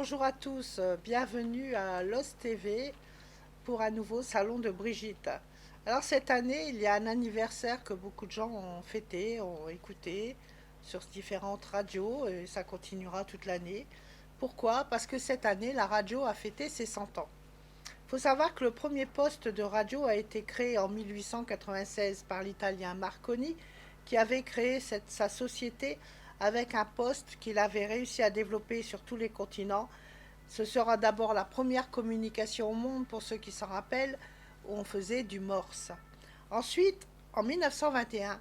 Bonjour à tous, bienvenue à LOS TV pour un nouveau salon de Brigitte. Alors cette année, il y a un anniversaire que beaucoup de gens ont fêté, ont écouté sur différentes radios et ça continuera toute l'année. Pourquoi? Parce que cette année, la radio a fêté ses 100 ans. Il faut savoir que le premier poste de radio a été créé en 1896 par l'italien Marconi, qui avait créé sa société avec un poste qu'il avait réussi à développer sur tous les continents. Ce sera d'abord la première communication au monde, pour ceux qui s'en rappellent, où on faisait du morse. Ensuite, en 1921,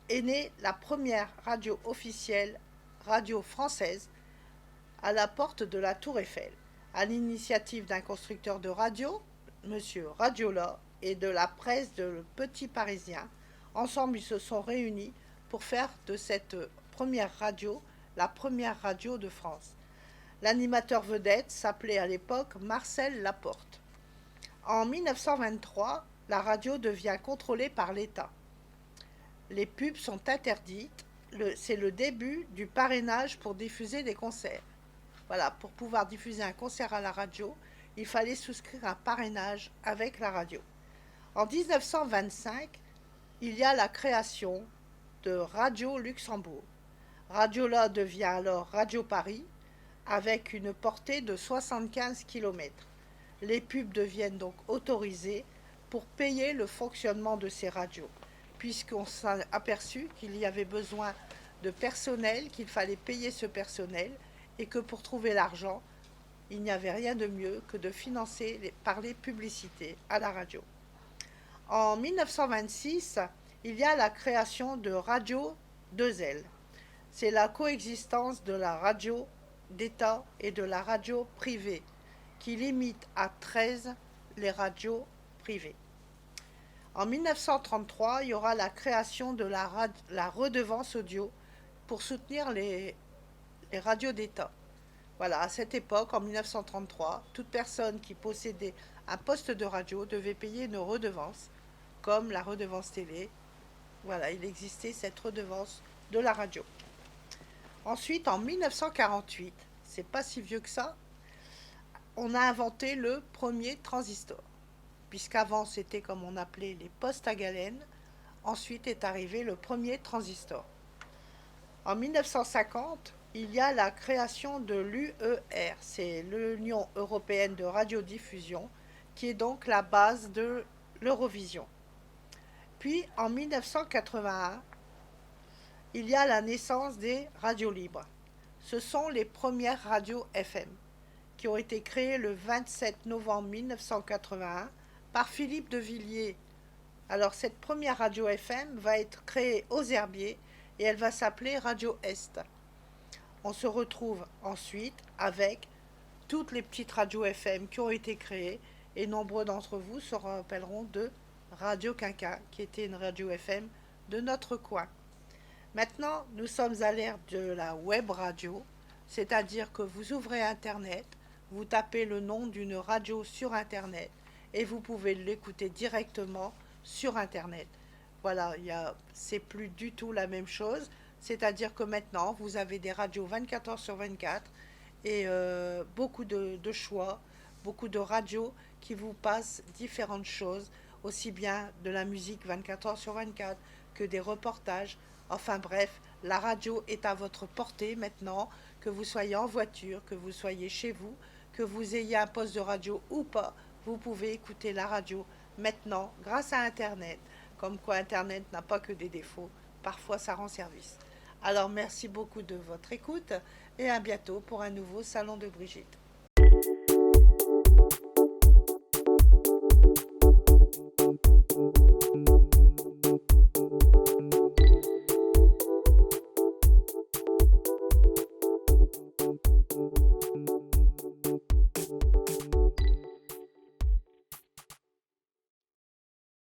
est née la première radio officielle, radio française, à la porte de la Tour Eiffel, à l'initiative d'un constructeur de radio, M. Radiola, et de la presse de Le Petit Parisien. Ensemble, ils se sont réunis pour faire de cette première radio la première radio de France. L'animateur vedette s'appelait à l'époque Marcel Laporte. En 1923, la radio devient contrôlée par l'État. Les pubs sont interdites. C'est le début du parrainage pour diffuser des concerts. Voilà, pour pouvoir diffuser un concert à la radio, il fallait souscrire un parrainage avec la radio. En 1925, il y a la création de Radio Luxembourg. Radiola devient alors Radio Paris, avec une portée de 75 km. Les pubs deviennent donc autorisées pour payer le fonctionnement de ces radios, puisqu'on s'est aperçu qu'il y avait besoin de personnel, qu'il fallait payer ce personnel, et que pour trouver l'argent, il n'y avait rien de mieux que de financer par les publicités à la radio. En 1926, il y a la création de Radio 2L. C'est la coexistence de la radio d'État et de la radio privée, qui limite à 13 les radios privées. En 1933, il y aura la création de la redevance audio pour soutenir les radios d'État. Voilà, à cette époque, en 1933, toute personne qui possédait un poste de radio devait payer une redevance, comme la redevance télé. Voilà, il existait cette redevance de la radio. Ensuite, en 1948, c'est pas si vieux que ça, on a inventé le premier transistor. Puisqu'avant, c'était comme on appelait les postes à galène. Ensuite est arrivé le premier transistor. En 1950, il y a la création de l'UER, c'est l'Union européenne de radiodiffusion, qui est donc la base de l'Eurovision. Puis en 1981, il y a la naissance des radios libres. Ce sont les premières radios FM, qui ont été créées le 27 novembre 1981 par Philippe de Villiers. Alors cette première radio FM va être créée aux Herbiers et elle va s'appeler Radio Est. On se retrouve ensuite avec toutes les petites radios FM qui ont été créées et nombreux d'entre vous se rappelleront de Radio Quinquin, qui était une radio FM de notre coin. Maintenant, nous sommes à l'ère de la web radio, c'est-à-dire que vous ouvrez Internet, vous tapez le nom d'une radio sur Internet et vous pouvez l'écouter directement sur Internet. Voilà, c'est plus du tout la même chose. C'est-à-dire que maintenant, vous avez des radios 24 heures sur 24 et beaucoup de choix, beaucoup de radios qui vous passent différentes choses, aussi bien de la musique 24 heures sur 24 que des reportages. Enfin bref, la radio est à votre portée maintenant, que vous soyez en voiture, que vous soyez chez vous, que vous ayez un poste de radio ou pas, vous pouvez écouter la radio maintenant grâce à Internet. Comme quoi Internet n'a pas que des défauts, parfois ça rend service. Alors merci beaucoup de votre écoute et à bientôt pour un nouveau salon de Brigitte.